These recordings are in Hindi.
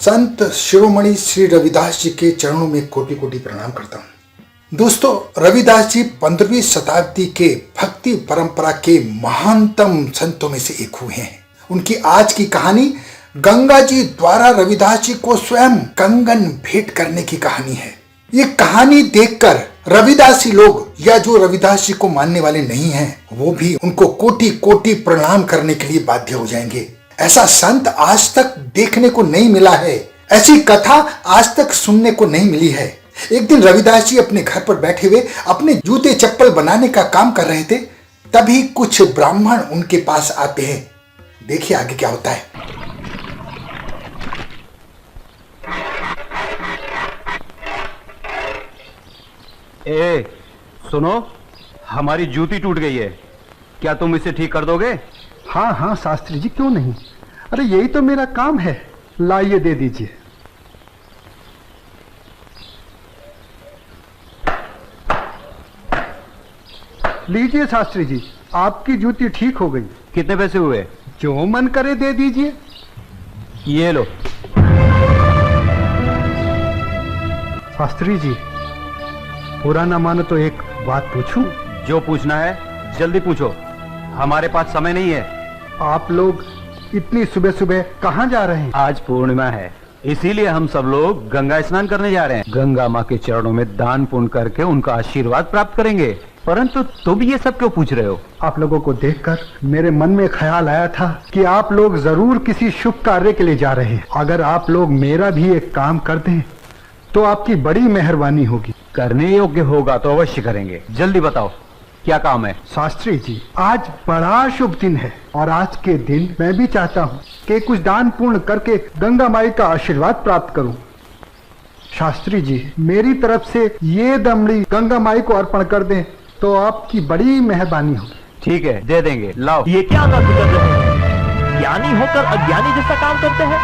संत शिरोमणि श्री रविदास जी के चरणों में कोटि कोटि प्रणाम करता हूँ। दोस्तों, रविदास जी 15वीं शताब्दी के भक्ति परंपरा के महानतम संतों में से एक हुए हैं। उनकी आज की कहानी गंगा जी द्वारा रविदास जी को स्वयं कंगन भेंट करने की कहानी है। ये कहानी देखकर रविदासी लोग या जो रविदास जी को मानने वाले नहीं हैं, वो भी उनको कोटि कोटि प्रणाम करने के लिए बाध्य हो जाएंगे। ऐसा संत आज तक देखने को नहीं मिला है, ऐसी कथा आज तक सुनने को नहीं मिली है। एक दिन रविदास जी अपने घर पर बैठे हुए अपने जूते चप्पल बनाने का काम कर रहे थे, तभी कुछ ब्राह्मण उनके पास आते हैं। देखिए आगे क्या होता है। ए, सुनो, हमारी जूती टूट गई है, क्या तुम इसे ठीक कर दोगे? हाँ हाँ शास्त्री जी, क्यों नहीं। अरे यही तो मेरा काम है। लाइए, दे दीजिए। लीजिए शास्त्री जी, आपकी जूती ठीक हो गई। कितने पैसे हुए? जो मन करे दे दीजिए। ये लो। शास्त्री जी, पूरा ना मानो तो एक बात पूछूं? जो पूछना है जल्दी पूछो, हमारे पास समय नहीं है। आप लोग इतनी सुबह सुबह कहाँ जा रहे हैं? आज पूर्णिमा है, इसीलिए हम सब लोग गंगा स्नान करने जा रहे हैं। गंगा माँ के चरणों में दान पुण्य करके उनका आशीर्वाद प्राप्त करेंगे। परंतु तुम ये सब क्यों पूछ रहे हो? आप लोगों को देखकर मेरे मन में ख्याल आया था कि आप लोग जरूर किसी शुभ कार्य के लिए जा रहे हैं। अगर आप लोग मेरा भी एक काम कर दें तो आपकी बड़ी मेहरबानी होगी। करने योग्य होगा तो अवश्य करेंगे। जल्दी बताओ क्या काम है? शास्त्री जी, आज बड़ा शुभ दिन है और आज के दिन मैं भी चाहता हूँ कि कुछ दान पूर्ण करके गंगा माई का आशीर्वाद प्राप्त करूँ। शास्त्री जी, मेरी तरफ से ये दमड़ी गंगा माई को अर्पण कर दें तो आपकी बड़ी मेहरबानी होगी। ठीक है, दे देंगे। लाओ। ये क्या आदत कर रहे हैं? ज्ञानी होकर अज्ञानी जैसा काम करते हैं।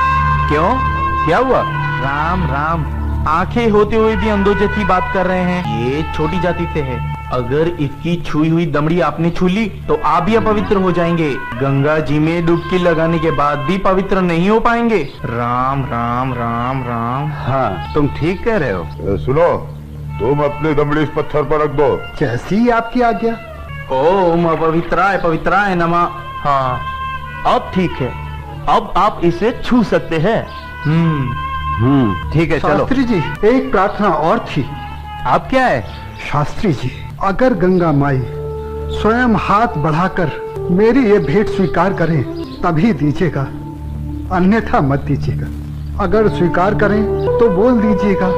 क्यों, क्या हुआ? राम राम, आंखें होते हुए भी अंधों जैसी बात कर रहे हैं। ये छोटी जाति से है, अगर इसकी छुई हुई दमड़ी आपने छू ली तो आप भी अपवित्र हो जाएंगे। गंगा जी में डुबकी लगाने के बाद भी पवित्र नहीं हो पाएंगे। राम राम राम राम। हाँ, तुम ठीक कह रहे हो। सुनो, तुम अपनी दमड़ी इस पत्थर पर रख दो। जैसी आपकी आज्ञा। ओम अपवित्राय पवित्राय नमः। हाँ, अब ठीक है, अब आप इसे छू सकते हैं। ठीक है, चलो। शास्त्री जी, एक प्रार्थना और थी। आप क्या है? शास्त्री जी, अगर गंगा माई स्वयं हाथ बढ़ाकर मेरी ये भेंट स्वीकार करें तभी दीजिएगा, अन्यथा मत दीजिएगा। अगर स्वीकार करें तो बोल दीजिएगा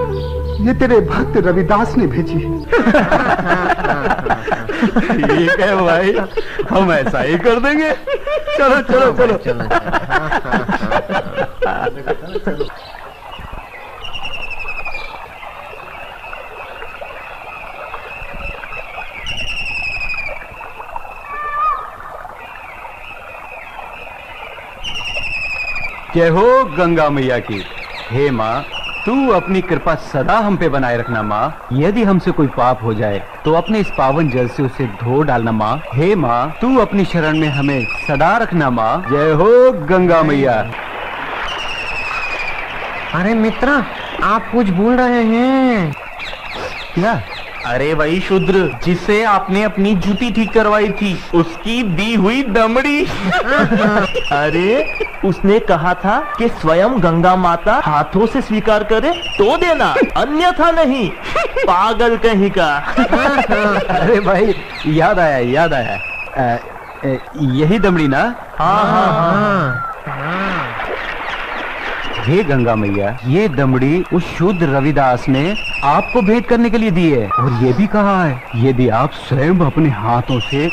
ये तेरे भक्त रविदास ने भेजी है। ठीक है भाई, हम ऐसा ही कर देंगे। चलो चलो चलो, चलो। जय हो गंगा मैया की। हे माँ, तू अपनी कृपा सदा हम पे बनाए रखना माँ। यदि हमसे कोई पाप हो जाए तो अपने इस पावन जल से उसे धो डालना माँ। हे माँ, तू अपनी शरण में हमें सदा रखना माँ। जय हो गंगा मैया। अरे मित्रा, आप कुछ भूल रहे हैं। क्या? अरे वही शूद्र जिसे आपने अपनी जूती ठीक करवाई थी, उसकी दी हुई दमड़ी। अरे उसने कहा था कि स्वयं गंगा माता हाथों से स्वीकार करे तो देना, अन्यथा नहीं। पागल कहीं का। अरे भाई, याद आया याद आया। यही दमड़ी ना? हाँ हाँ हाँ। हे गंगा मैया, ये दमड़ी उस शुद्ध रविदास ने आपको भेंट करने के लिए दी है और ये भी कहा है यदि आप स्वयं अपने हाथों से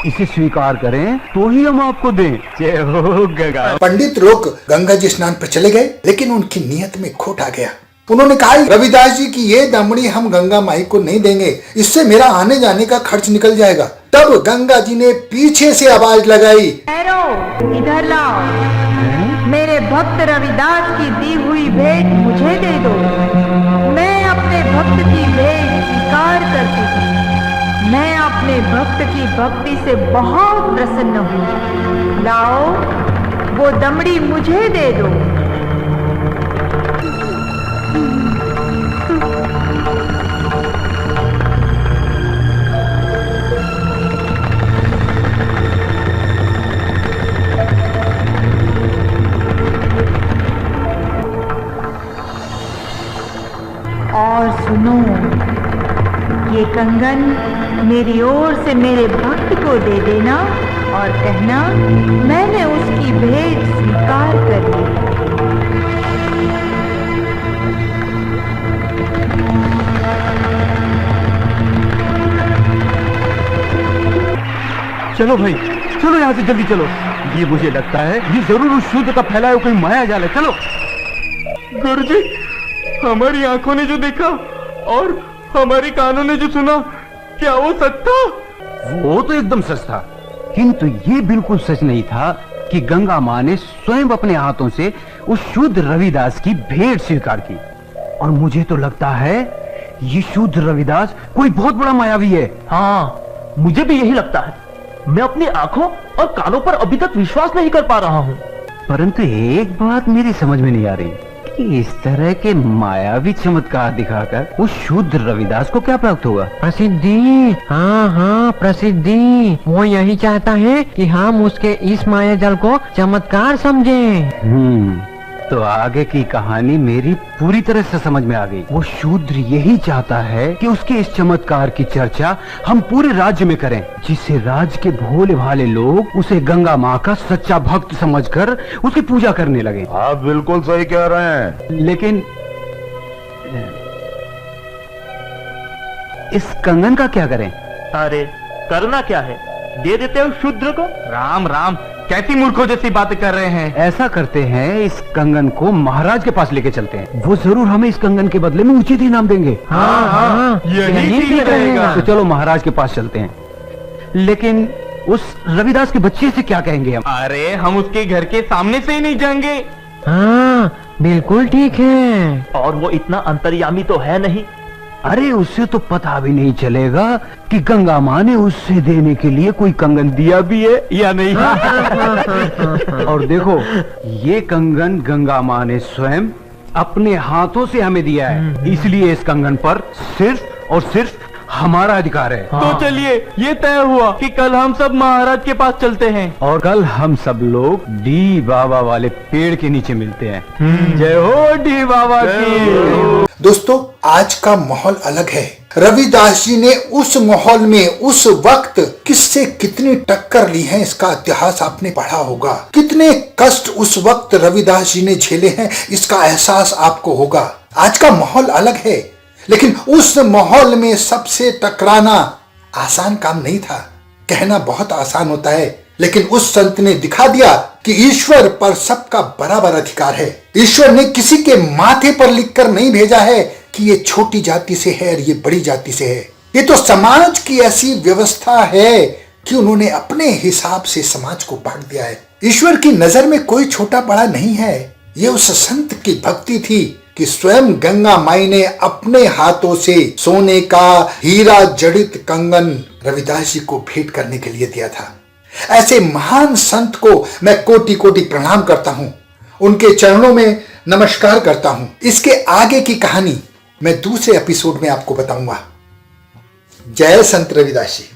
इसे स्वीकार करें तो ही हम आपको दें। जय हो गंगा। पंडित लोग गंगा जी स्नान पर चले गए, लेकिन उनकी नियत में खोट आ गया। उन्होंने कहा रविदास जी की ये दमड़ी हम गंगा माई को नहीं देंगे, इससे मेरा आने जाने का खर्च निकल जाएगा। तब गंगा जी ने पीछे से आवाज लगाई, इधर लाओ, मेरे भक्त रविदास की दी हुई भेंट मुझे दे दो। मैं अपने भक्त की भेंट स्वीकार करती हूँ। मैं अपने भक्त की भक्ति से बहुत प्रसन्न हूँ। लाओ, वो दमड़ी मुझे दे दो। कंगन मेरी ओर से मेरे भक्त को दे देना और कहना मैंने उसकी भेंट स्वीकार कर ली। चलो भाई, चलो यहाँ से जल्दी चलो। ये मुझे लगता है ये जरूर उस शूद्र का फैलाया हुआ कोई माया जाल है। चलो। गुरुजी, हमारी आंखों ने जो देखा और हमारे कानों ने जो सुना, क्या वो सच था? वो तो एकदम सच था, किंतु ये बिल्कुल सच नहीं था कि गंगा माँ ने स्वयं अपने हाथों से उस शूद्र रविदास की भेंट स्वीकार की। और मुझे तो लगता है ये शूद्र रविदास कोई बहुत बड़ा मायावी है। हाँ, मुझे भी यही लगता है। मैं अपनी आंखों और कानों पर अभी तक विश्वास नहीं कर पा रहा हूँ। परंतु एक बात मेरी समझ में नहीं आ रही कि इस तरह के मायावी चमत्कार दिखाकर उस शूद्र रविदास को क्या प्राप्त हुआ? प्रसिद्धि। हाँ हाँ, प्रसिद्धि। वो यही चाहता है कि हम उसके इस माया जल को चमत्कार समझें। तो आगे की कहानी मेरी पूरी तरह से समझ में आ गई। वो शूद्र यही चाहता है कि उसके इस चमत्कार की चर्चा हम पूरे राज्य में करें, जिससे राज्य के भोले भाले लोग उसे गंगा माँ का सच्चा भक्त समझकर उसकी पूजा करने लगे। आप बिल्कुल सही कह रहे हैं। लेकिन इस कंगन का क्या करें? अरे करना क्या है, दे देते हो शूद्र को। राम राम, कैसी मूर्खों जैसी बातें कर रहे हैं। ऐसा करते हैं, इस कंगन को महाराज के पास लेके चलते हैं। वो जरूर हमें इस कंगन के बदले में उचित इनाम देंगे। हाँ, यही ठीक रहेगा। तो चलो महाराज के पास चलते हैं। लेकिन उस रविदास के बच्चे से क्या कहेंगे हम? अरे हम उसके घर के सामने से ही नहीं जाएंगे। हाँ, बिल्कुल ठीक है। और वो इतना अंतर्यामी तो है नहीं। अरे उससे तो पता भी नहीं चलेगा कि गंगा माँ ने उससे देने के लिए कोई कंगन दिया भी है या नहीं। और देखो, ये कंगन गंगा माँ ने स्वयं अपने हाथों से हमें दिया है, इसलिए इस कंगन पर सिर्फ और सिर्फ हमारा अधिकार है। तो चलिए, ये तय हुआ कि कल हम सब महाराज के पास चलते हैं। और कल हम सब लोग डी बाबा वाले पेड़ के नीचे मिलते हैं। जय हो डी बाबा की। दोस्तों, आज का माहौल अलग है। रविदास जी ने उस माहौल में उस वक्त किससे कितनी टक्कर ली है, इसका इतिहास आपने पढ़ा होगा। कितने कष्ट उस वक्त रविदास जी ने झेले हैं, इसका एहसास आपको होगा। आज का माहौल अलग है, लेकिन उस माहौल में सबसे टकराना आसान काम नहीं था। कहना बहुत आसान होता है, लेकिन उस संत ने दिखा दिया कि ईश्वर पर सबका बराबर अधिकार है। ईश्वर ने किसी के माथे पर लिखकर नहीं भेजा है कि ये छोटी जाति से है और ये बड़ी जाति से है। ये तो समाज की ऐसी व्यवस्था है कि उन्होंने अपने हिसाब से समाज को बांट दिया है। ईश्वर की नजर में कोई छोटा बड़ा नहीं है। ये उस संत की भक्ति थी कि स्वयं गंगा माई ने अपने हाथों से सोने का हीरा जड़ित कंगन रविदास जी को भेंट करने के लिए दिया था। ऐसे महान संत को मैं कोटि कोटि प्रणाम करता हूं, उनके चरणों में नमस्कार करता हूं। इसके आगे की कहानी मैं दूसरे एपिसोड में आपको बताऊंगा। जय संत रविदास जी।